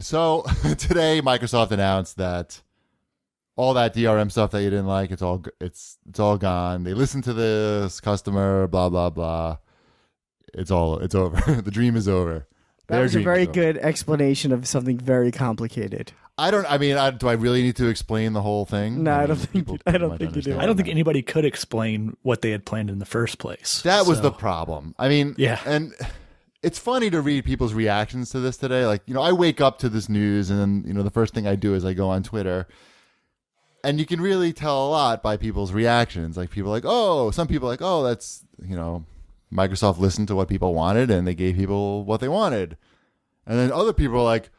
So today, Microsoft announced that all that DRM stuff that you didn't like, it's all gone. They listened to this customer, blah blah blah. It's over. The dream is over. That was a very good explanation of something very complicated. Do I really need to explain the whole thing? No, I don't think you do. I don't think anybody could explain what they had planned in the first place. That was the problem. Yeah. And it's funny to read people's reactions to this today. Like, I wake up to this news and then, the first thing I do is I go on Twitter. And you can really tell a lot by people's reactions. Like, some people are like, oh, that's, Microsoft listened to what people wanted and they gave people what they wanted. And then other people are like,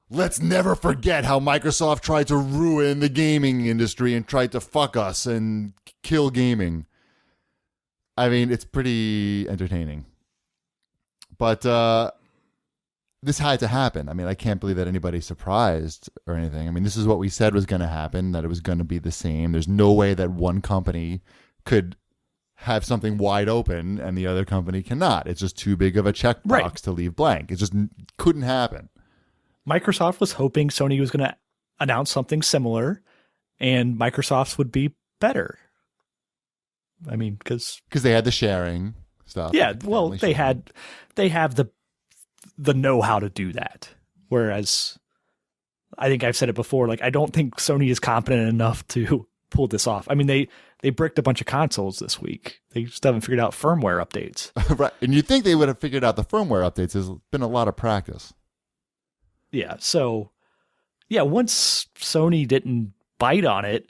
let's never forget how Microsoft tried to ruin the gaming industry and tried to fuck us and kill gaming. It's pretty entertaining. But this had to happen. I can't believe that anybody's surprised or anything. This is what we said was going to happen, that it was going to be the same. There's no way that one company could have something wide open and the other company cannot. It's just too big of a checkbox to leave blank. It just couldn't happen. Microsoft was hoping Sony was going to announce something similar and Microsoft's would be better. Because they had the sharing stuff. Yeah, well, they have the know-how to do that. Whereas I think I've said it before, I don't think Sony is competent enough to pull this off. They bricked a bunch of consoles this week. They just haven't figured out firmware updates. Right. And you'd think they would have figured out the firmware updates. There's been a lot of practice. Yeah. So, once Sony didn't bite on it,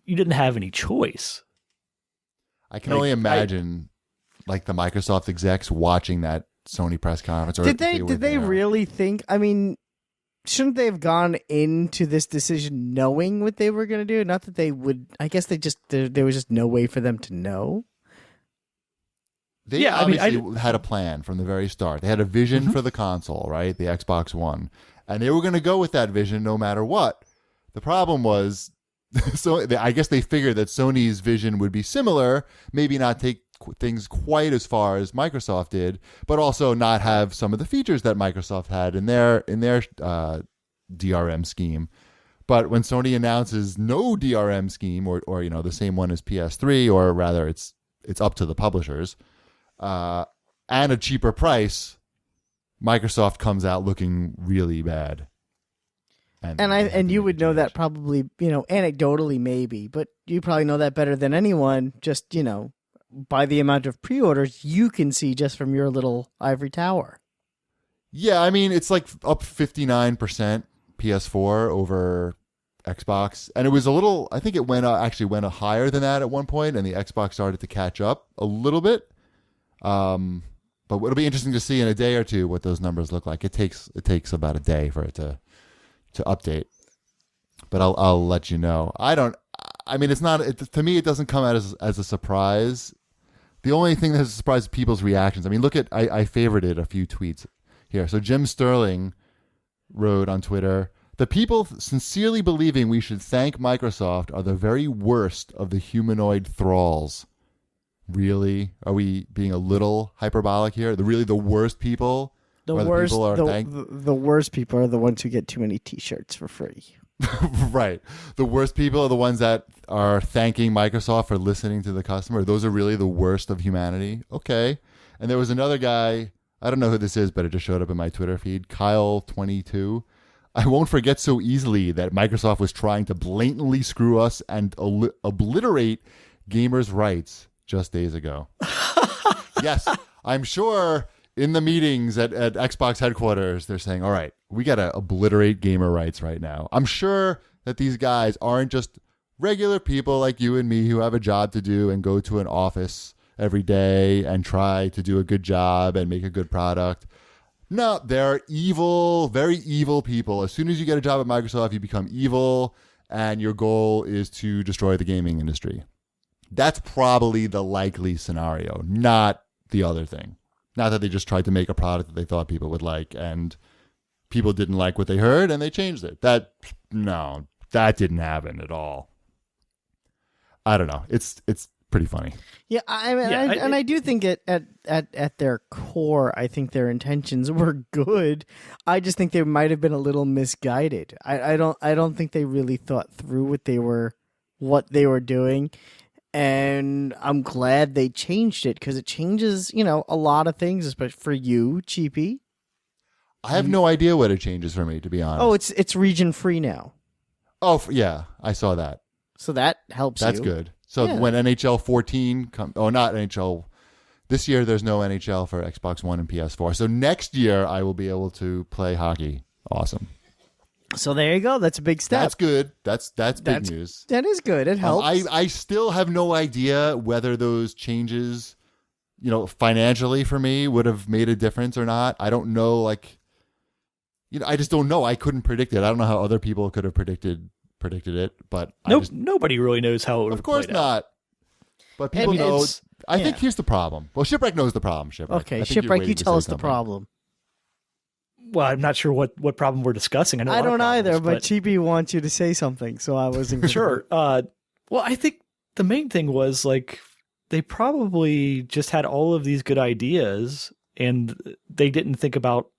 you didn't have any choice. I can only imagine the Microsoft execs watching that Sony press conference. Or did they really think, shouldn't they have gone into this decision knowing what they were going to do? Not that they would. I guess there was just no way for them to know. They obviously had a plan from the very start. They had a vision for the console, right? The Xbox One. And they were going to go with that vision no matter what. The problem was, I guess they figured that Sony's vision would be similar, maybe not take things quite as far as Microsoft did, but also not have some of the features that Microsoft had in their DRM scheme. But when Sony announces no DRM scheme, or the same one as PS3, or rather it's up to the publishers, and a cheaper price, Microsoft comes out looking really bad. And you would know that probably, anecdotally maybe, but you probably know that better than anyone, just, by the amount of pre-orders you can see just from your little ivory tower. Yeah, it's up 59% PS4 over Xbox. And it was I think it went higher than that at one point, and the Xbox started to catch up a little bit. But it'll be interesting to see in a day or two what those numbers look like. It takes about a day for it to update. But I'll let you know. It's not, to me, it doesn't come out as a surprise. The only thing that's a surprise is people's reactions. Look at, I favorited a few tweets here. So Jim Sterling wrote on Twitter, the people sincerely believing we should thank Microsoft are the very worst of the humanoid thralls. Really? Are we being a little hyperbolic here? The worst people? The worst people are the ones who get too many t-shirts for free. Right. The worst people are the ones that are thanking Microsoft for listening to the customer. Those are really the worst of humanity. Okay. And there was another guy, I don't know who this is, but it just showed up in my Twitter feed, Kyle22. I won't forget so easily that Microsoft was trying to blatantly screw us and obliterate gamers' rights just days ago. Yes, I'm sure in the meetings at Xbox headquarters, they're saying, all right, we got to obliterate gamer rights right now. I'm sure that these guys aren't just regular people like you and me who have a job to do and go to an office every day and try to do a good job and make a good product. No, they're evil, very evil people. As soon as you get a job at Microsoft, you become evil, and your goal is to destroy the gaming industry. That's probably the likely scenario, not the other thing. Not that they just tried to make a product that they thought people would like, and people didn't like what they heard, and they changed it. That didn't happen at all. I don't know. It's pretty funny. Yeah, I mean, I do think at their core, I think their intentions were good. I just think they might have been a little misguided. I don't think they really thought through what they were doing, and I'm glad they changed it because it changes, a lot of things, especially for you, Cheapy. I have no idea what it changes for me, to be honest. Oh, it's region free now. Oh, yeah, I saw that. So that helps. That's good. So when NHL 14 comes, not NHL. This year, there's no NHL for Xbox One and PS4. So next year, I will be able to play hockey. Awesome. So there you go. That's a big step. That's good. That's big news. That is good. It helps. I still have no idea whether those changes, financially for me would have made a difference or not. I don't know. I just don't know. I couldn't predict it. I don't know how other people could have predicted it, but nobody really knows how it would have played out. Of course not. But people know. I think here's the problem. Well, Shipwreck knows the problem. Shipwreck. Okay, Shipwreck, you tell us the problem. Well, I'm not sure what problem we're discussing. I don't either, but Cheapy wants you to say something, so I wasn't sure. Well, I think the main thing was they probably just had all of these good ideas, and they didn't think about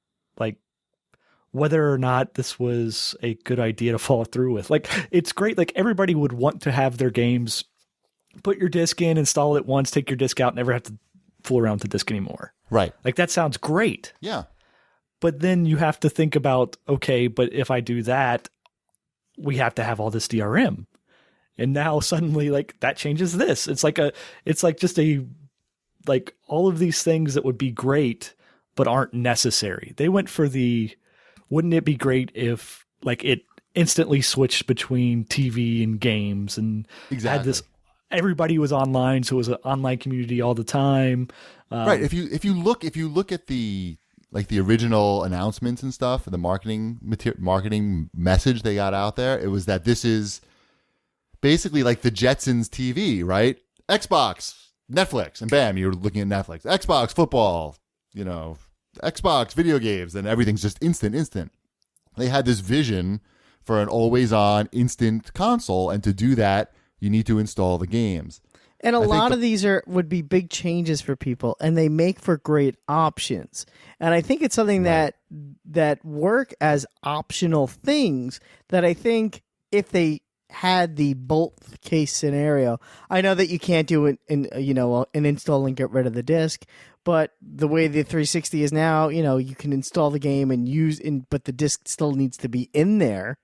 whether or not this was a good idea to follow through with. It's great. Everybody would want to have their games, put your disc in, install it once, take your disc out, never have to fool around with the disc anymore. Right. That sounds great. Yeah. But then you have to think about, okay, but if I do that, we have to have all this DRM. And now suddenly that changes this. It's all of these things that would be great, but aren't necessary. They went for wouldn't it be great if it instantly switched between TV and games and had this, everybody was online. So it was an online community all the time. Right. If you look at the original announcements and stuff, the marketing message they got out there, it was that this is basically like the Jetsons TV, right? Xbox, Netflix, and bam, you're looking at Netflix. Xbox football, Xbox video games, and everything's just instant. They had this vision for an always-on instant console, and to do that, you need to install the games. And a lot of these would be big changes for people, and they make for great options. And I think it's something that work as optional things that I think if they had the both case scenario, I know that you can't do it in an install and get rid of the disc, but the way the 360 is now, you can install the game and but the disc still needs to be in there.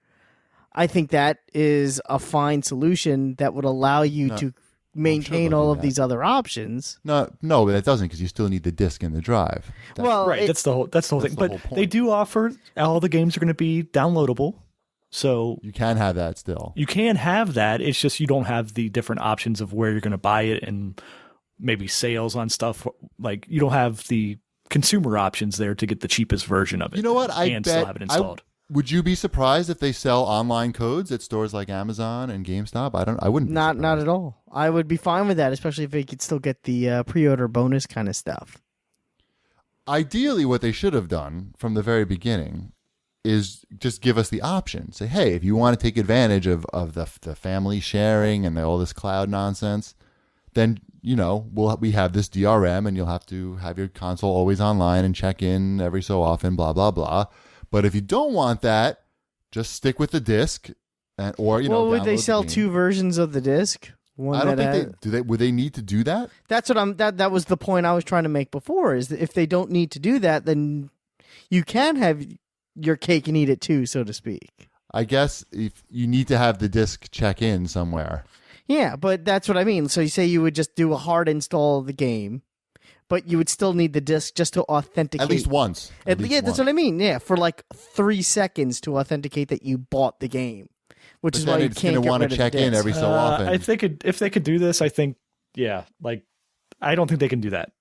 I think that is a fine solution that would allow you to maintain all of these other options. No, but it doesn't, because you still need the disc and the drive. That's the whole thing. But they do offer all the games are going to be downloadable, so you can have that still. You can have that. It's just you don't have the different options of where you're going to buy it and maybe sales on stuff. You don't have the consumer options there to get the cheapest version of it. You know what? Still have it installed. Would you be surprised if they sell online codes at stores like Amazon and GameStop? I wouldn't. Not at all. I would be fine with that, especially if they could still get the pre-order bonus kind of stuff. Ideally, what they should have done from the very beginning is just give us the option. Say, hey, if you want to take advantage of the family sharing and all this cloud nonsense, then we have this DRM, and you'll have to have your console always online and check in every so often, blah blah blah. But if you don't want that, just stick with the disc, would they sell two versions of the disc? I don't think would they need to do that? That's what that was the point I was trying to make before. Is that if they don't need to do that, then you can have your cake and eat it too, so to speak. I guess if you need to have the disc check in somewhere. Yeah, but that's what I mean. So you say you would just do a hard install of the game, but you would still need the disc just to authenticate. At least once. That's what I mean. Yeah, for 3 seconds to authenticate that you bought the game, which is why you can't get want rid to of check the disc. in every so often. If they could do this, I think, I don't think they can do that.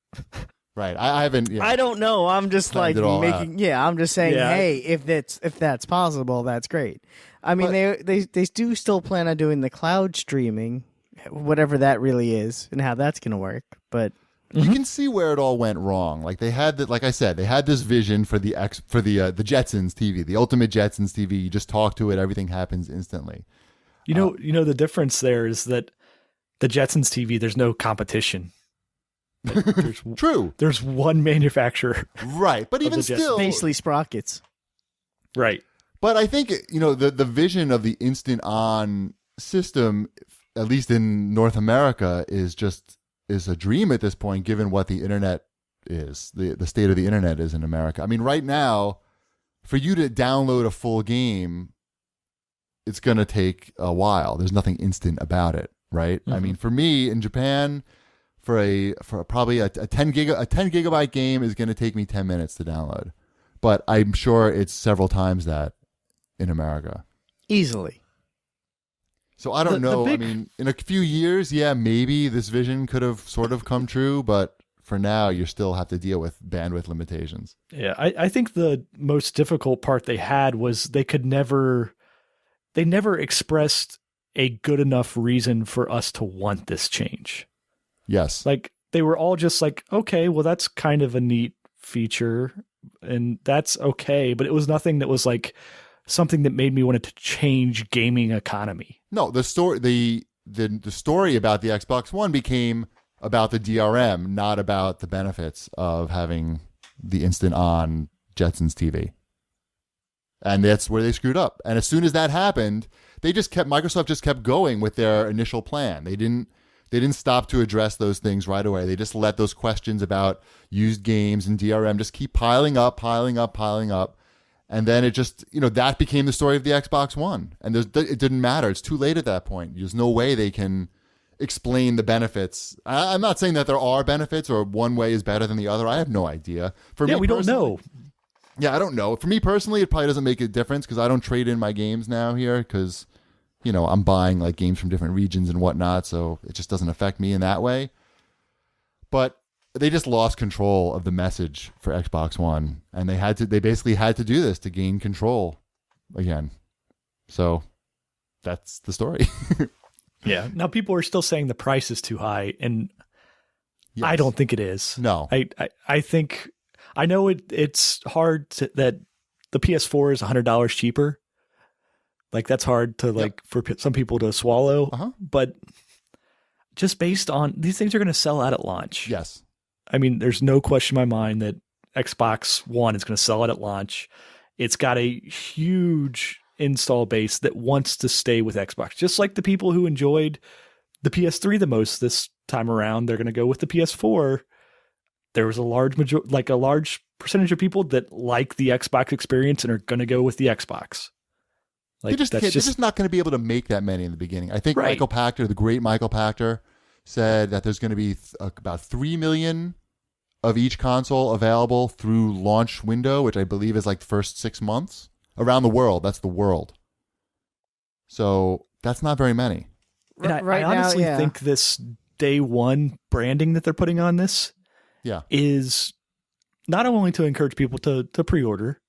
Right. I haven't. Yeah. I don't know. I'm just making. Yeah, I'm just saying. Yeah. Hey, if that's possible, that's great. I mean, they do still plan on doing the cloud streaming, whatever that really is, and how that's going to work. But you can see where it all went wrong. They had like I said, they had this vision for the Jetsons TV, the ultimate Jetsons TV. You just talk to it, everything happens instantly. The difference there is that the Jetsons TV, there's no competition. True. There's one manufacturer. Right. But even still, basically sprockets. Right. But I think, the vision of the instant on system, at least in North America, is a dream at this point, given what the internet is, the state of the internet is in America. I mean, right now, for you to download a full game, it's going to take a while. There's nothing instant about it, right? Mm-hmm. I mean, for me in Japan, for probably a 10 gigabyte game is going to take me 10 minutes to download. But I'm sure it's several times that in America. Easily. So I don't know. I mean, in a few years, yeah, maybe this vision could have sort of come true, but for now, you still have to deal with bandwidth limitations. Yeah, I think the most difficult part they had was they never expressed a good enough reason for us to want this change. Yes. Like, they were all just like, okay, well, that's kind of a neat feature, and that's okay, but it was nothing that was like something that made me want it to change gaming economy. No, the story about the Xbox One became about the DRM, not about the benefits of having the instant on Jetsons TV. And that's where they screwed up. And as soon as that happened, Microsoft just kept going with their initial plan. They didn't stop to address those things right away. They just let those questions about used games and DRM just keep piling up. And then it just, that became the story of the Xbox One. And it didn't matter. It's too late at that point. There's no way they can explain the benefits. I'm not saying that there are benefits or one way is better than the other. I have no idea. We don't know. Yeah, I don't know. For me personally, it probably doesn't make a difference because I don't trade in my games now here because, I'm buying like games from different regions and whatnot. So it just doesn't affect me in that way. But they just lost control of the message for Xbox One, and they basically had to do this to gain control again. So that's the story. Yeah. Now people are still saying the price is too high, and yes. I don't think it is. No. I think I know it's hard that the PS4 is $100 cheaper. Like that's hard to for some people to swallow, but just based on these things are going to sell out at launch. Yes. I mean, there's no question in my mind that Xbox One is going to sell it at launch. It's got a huge install base that wants to stay with Xbox. Just like the people who enjoyed the PS3 the most this time around, they're going to go with the PS4. There was a large percentage of people that like the Xbox experience and are going to go with the Xbox. Like, they're just not going to be able to make that many in the beginning. I think right. Michael Pachter, the great Michael Pachter, said that there's going to be about 3 million of each console available through launch window, which I believe is like the first 6 months around the world. That's the world. So that's not very many. And I honestly think this day one branding that they're putting on this is not only to encourage people to pre-order,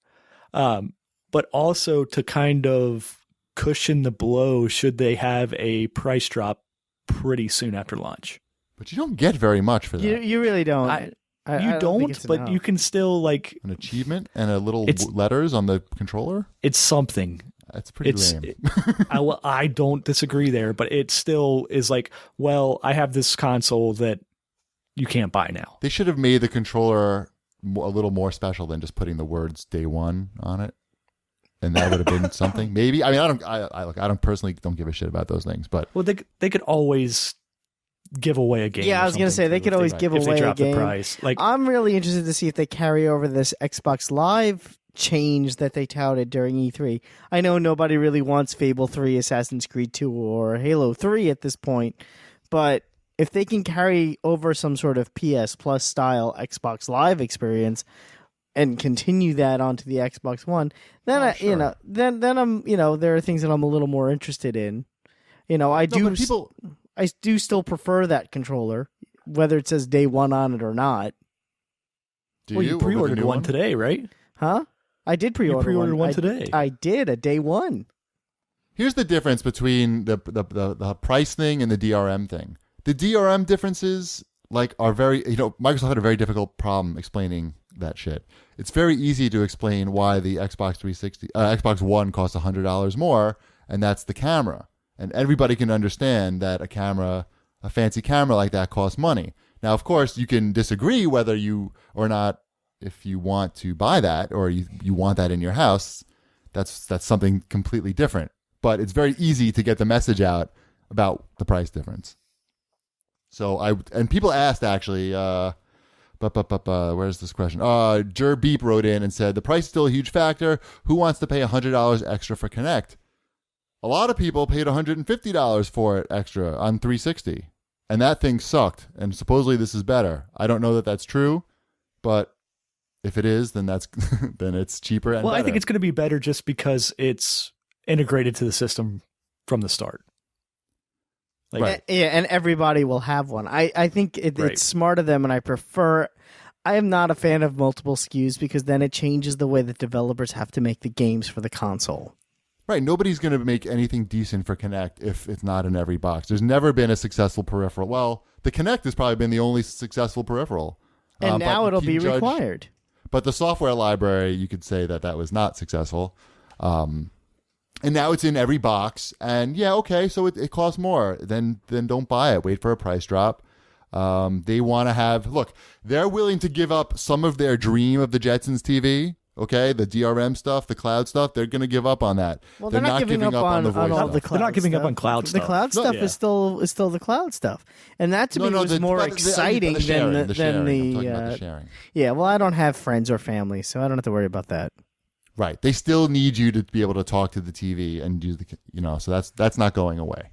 but also to kind of cushion the blow should they have a price drop pretty soon after launch. But you don't get very much for that. You really don't. You don't, but you can still like an achievement and a little letters on the controller. It's something. That's pretty lame. I don't disagree there, but it still is like, well, I have this console that you can't buy now. They should have made the controller a little more special than just putting the words "day one" on it, and that would have been something. Maybe. I mean, I don't personally don't give a shit about those things, but they could always give away a game. Yeah, I was gonna say they could always give away a game. The price. Like, I'm really interested to see if they carry over this Xbox Live change that they touted during E3. I know nobody really wants Fable 3, Assassin's Creed 2, or Halo 3 at this point, but if they can carry over some sort of PS Plus style Xbox Live experience and continue that onto the Xbox One, then then I'm there are things that I'm a little more interested in. I do still prefer that controller, whether it says day one on it or not. You pre-ordered one today, right? Huh? I did pre-order You pre-ordered one today. I did, a day one. Here's the difference between the price thing and the DRM thing. The DRM differences are very, Microsoft had a very difficult problem explaining that shit. It's very easy to explain why the Xbox One costs $100 more, and that's the camera. And everybody can understand that a camera a fancy camera like that costs money. Now, of course, you can disagree whether you or not, if you want to buy that or you want that in your house. That's something completely different. But it's very easy to get the message out about the price difference. So and people asked actually, where's this question? Jer Beep wrote in and said, the price is still a huge factor. Who wants to pay $100 extra for Kinect? A lot of people paid $150 for it extra on 360. And that thing sucked. And supposedly this is better. I don't know that that's true, but if it is, then then it's cheaper and well, better. I think it's going to be better just because it's integrated to the system from the start. Right. Yeah, and everybody will have one. I think it's smart of them, and I am not a fan of multiple SKUs because then it changes the way that developers have to make the games for the console. Right. Nobody's going to make anything decent for Kinect if it's not in every box. There's never been a successful peripheral. Well, the Kinect has probably been the only successful peripheral. And now it'll be required. But the software library, you could say that was not successful. And now it's in every box. And yeah, okay, so it costs more. Then don't buy it. Wait for a price drop. They want to look, they're willing to give up some of their dream of the Jetsons TV. Okay, the DRM stuff, the cloud stuff, they're going to give up on that. Well, they're not giving up on the voice all stuff. the cloud They're not giving stuff. up on cloud stuff. The cloud stuff is still the cloud stuff, and that to me was more exciting than the sharing. Yeah, well, I don't have friends or family, so I don't have to worry about that. Right, they still need you to be able to talk to the TV and do so that's not going away.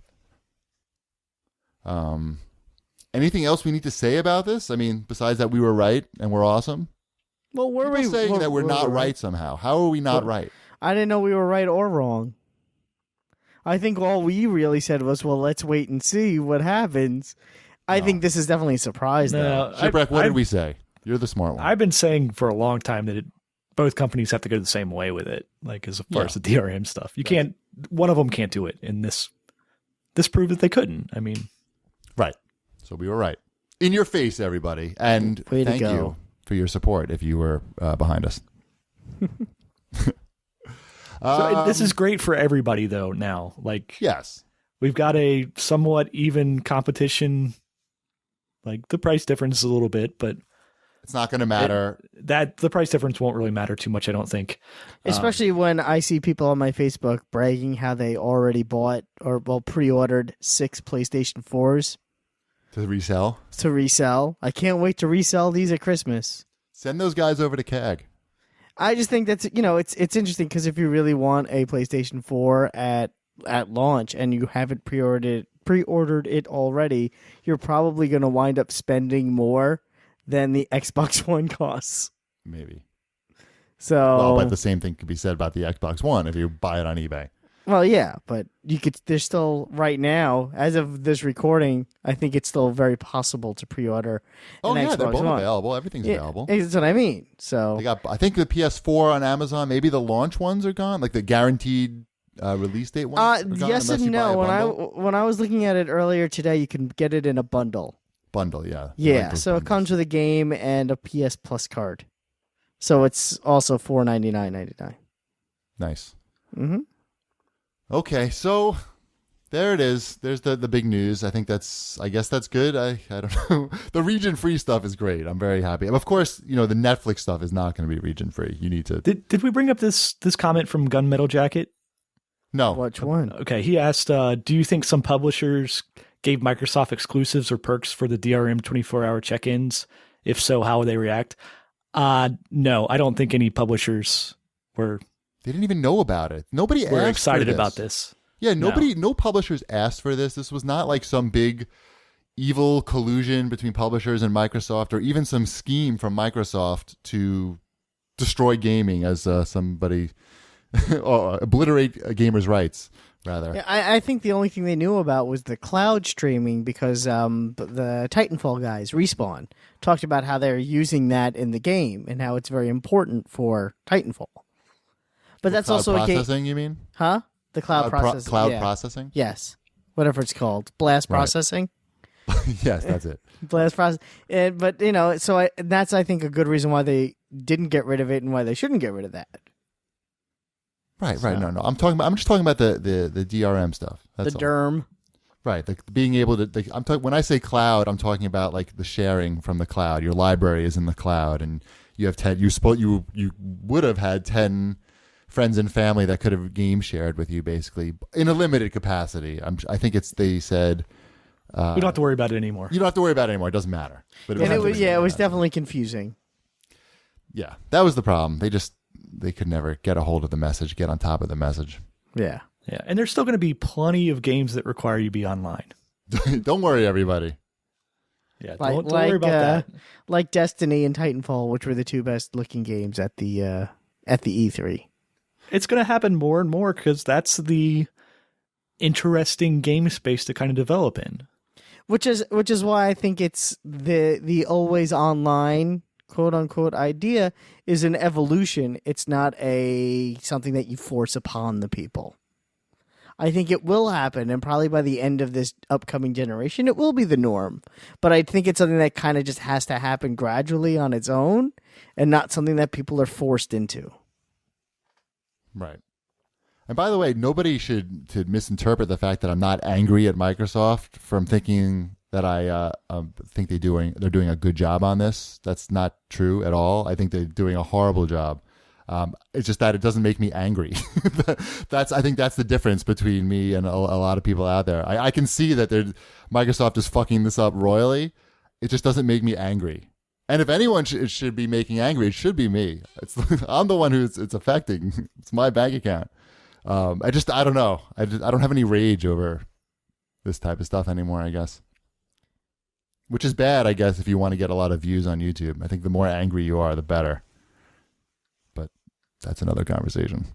Anything else we need to say about this? I mean, besides that we were right and we're awesome. Well, People saying that we're not right somehow. How are we not right? I didn't know we were right or wrong. I think all we really said was, well, let's wait and see what happens. I think this is definitely a surprise, though. Shipwreck, what did we say? You're the smart one. I've been saying for a long time that both companies have to go the same way with it, like as far as the DRM stuff. You can't. One of them can't do it, and this proved that they couldn't. I mean, right. So we were right. In your face, everybody, and thank you for your support if you were behind us. So this is great for everybody, though, now. Like, yes, we've got a somewhat even competition. Like, the price difference is a little bit, but it's not going to matter. The price difference won't really matter too much, I don't think. Especially when I see people on my Facebook bragging how they already bought or pre-ordered 6 PlayStation 4s. To resell. I can't wait to resell these at Christmas. Send those guys over to CAG. I just think that's it's interesting because if you really want a PlayStation 4 at launch and you haven't pre-ordered it already, you're probably going to wind up spending more than the Xbox One costs. Maybe. But the same thing could be said about the Xbox One if you buy it on eBay. Well, yeah, but there's still, right now, as of this recording, I think it's still very possible to pre-order an Xbox they're both One. available. Everything's available. That's what I mean. So they got, I think the PS4 on Amazon, maybe the launch ones are gone, like the guaranteed release date ones are gone, yes and no. When I was looking at it earlier today, you can get it in a bundle. Yeah. Yeah, so it comes with a game and a PS Plus card. So it's also $499.99. Nice. Mm-hmm. Okay, so there it is. There's the big news. I guess that's good. I don't know. The region-free stuff is great. I'm very happy. And of course, the Netflix stuff is not going to be region-free. You need to... Did we bring up this comment from Gunmetal Jacket? No. Which one? Okay, he asked, do you think some publishers gave Microsoft exclusives or perks for the DRM 24-hour check-ins? If so, how would they react? No, I don't think any publishers were... They didn't even know about it. Nobody asked. We're excited for this. about this. Yeah, no publishers asked for this. This was not like some big evil collusion between publishers and Microsoft, or even some scheme from Microsoft to destroy gaming, as somebody or obliterate gamers' rights, rather. Yeah, I think the only thing they knew about was the cloud streaming because the Titanfall guys, Respawn, talked about how they're using that in the game and how it's very important for Titanfall. But that's also processing, you mean? Huh? The cloud processing. Cloud processing? Yes. Whatever it's called. Blast processing? Yes, that's it. Blast process. But, that's, I think, a good reason why they didn't get rid of it and why they shouldn't get rid of that. Right. No. I'm just talking about the DRM stuff. That's the DRM. Right, being able to. When I say cloud, I'm talking about like the sharing from the cloud. Your library is in the cloud, and you have 10. You would have had 10 friends and family that could have game shared with you, basically in a limited capacity. I think they said we don't have to worry about it anymore. You don't have to worry about it anymore. It doesn't matter. But it was definitely confusing. Yeah, that was the problem. They could never get a hold of the message, get on top of the message. Yeah. Yeah, and there's still going to be plenty of games that require you to be online. Don't worry, everybody. Yeah, don't worry about that. Like Destiny and Titanfall, which were the two best looking games at the E3. It's going to happen more and more because that's the interesting game space to kind of develop in. Which is why I think it's the always online quote unquote idea is an evolution. It's not something that you force upon the people. I think it will happen, and probably by the end of this upcoming generation, it will be the norm. But I think it's something that kind of just has to happen gradually on its own, and not something that people are forced into. Right. And by the way, nobody should misinterpret the fact that I'm not angry at Microsoft from thinking that I think they're doing a good job on this. That's not true at all. I think they're doing a horrible job. It's just that it doesn't make me angry. I think that's the difference between me and a lot of people out there. I can see that Microsoft is fucking this up royally. It just doesn't make me angry. And if anyone should be making angry, it should be me. I'm the one who it's affecting. It's my bank account. I don't know. I don't have any rage over this type of stuff anymore, I guess. Which is bad, I guess, if you want to get a lot of views on YouTube. I think the more angry you are, the better. That's another conversation.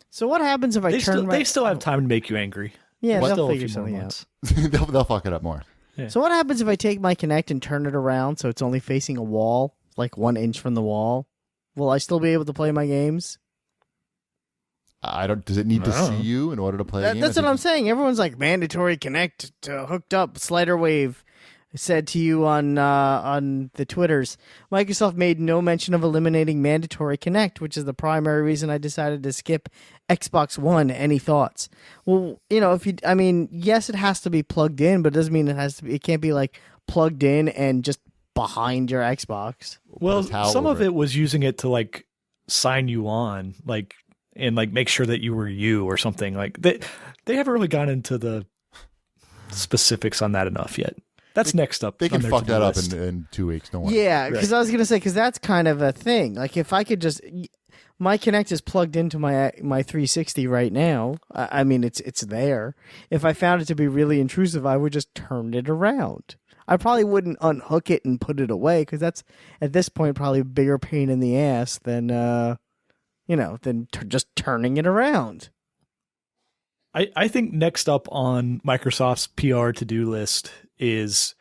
So what happens if they still have time to make you angry. Yeah, they'll figure something out. they'll fuck it up more. Yeah. So what happens if I take my Kinect and turn it around so it's only facing a wall, like 1 inch from the wall? Will I still be able to play my games? Does it need to see you in order to play a game? That's what I'm saying. Everyone's like, mandatory Kinect hooked up, slider wave. I said to you on the Twitters, Microsoft made no mention of eliminating mandatory Kinect, which is the primary reason I decided to skip Xbox One. Any thoughts? Well, yes, it has to be plugged in, but it doesn't mean it can't be like plugged in and just behind your Xbox. Well, some of it was using it to like sign you on, like, and like make sure that you were you or something. Like they haven't really gone into the specifics on that enough yet. That's next up. They can fuck that up in 2 weeks. Don't worry. Yeah, because I was going to say, because that's kind of a thing. Like, if I could just... My Kinect is plugged into my 360 right now. I mean, it's there. If I found it to be really intrusive, I would just turn it around. I probably wouldn't unhook it and put it away, because that's, at this point, probably a bigger pain in the ass than, just turning it around. I think next up on Microsoft's PR to-do list is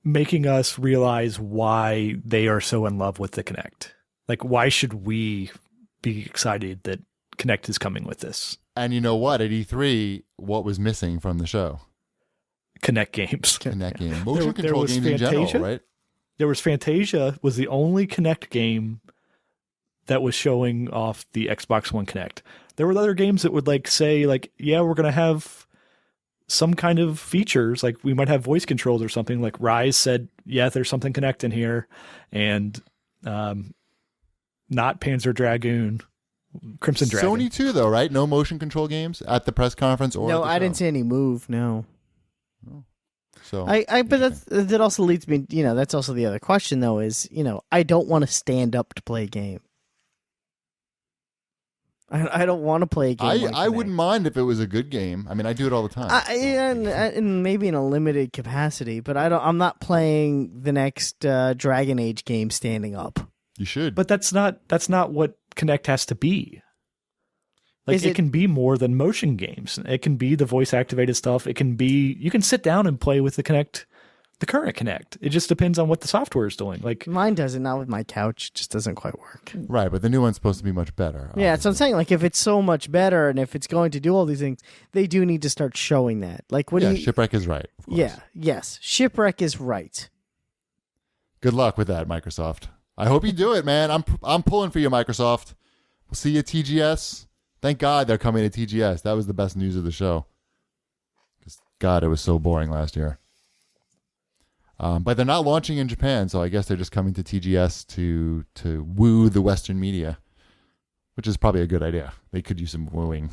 making us realize why they are so in love with the Kinect. Like, why should we be excited that Kinect is coming with this? And you know what? At E3, what was missing from the show? Kinect games. Kinect game. Motion control games in general, right? There was Fantasia, was the only Kinect game that was showing off the Xbox One Kinect. There were other games that would say, yeah, we're going to have some kind of features, like we might have voice controls or something. Like Rise said, yeah, there's something Kinect in here, and not Panzer Dragoon, Crimson Dragon. Sony too, though, right? No motion control games at the press conference or no, I didn't see any Move. No. Oh. So but that also leads me. That's also the other question, though. Is I don't want to stand up to play a game. I don't want to play a game. I wouldn't mind if it was a good game. I mean, I do it all the time. And maybe in a limited capacity, but I'm not playing the next Dragon Age game standing up. You should, but that's not what Kinect has to be. Like, it can be more than motion games. It can be the voice activated stuff. It can be, you can sit down and play with the Kinect, the current Kinect. It just depends on what the software is doing. Like, mine doesn't, not with my couch. It just doesn't quite work. Right, but the new one's supposed to be much better. Obviously. Yeah, so I'm saying, like, if it's so much better and if it's going to do all these things, they do need to start showing that. Like, Shipwreck is right. Of course. Yeah, yes, Shipwreck is right. Good luck with that, Microsoft. I hope you do it, man. I'm pulling for you, Microsoft. We'll see you at TGS. Thank God they're coming to TGS. That was the best news of the show. Because God, it was so boring last year. But they're not launching in Japan, so I guess they're just coming to TGS to woo the Western media, which is probably a good idea. They could use some wooing.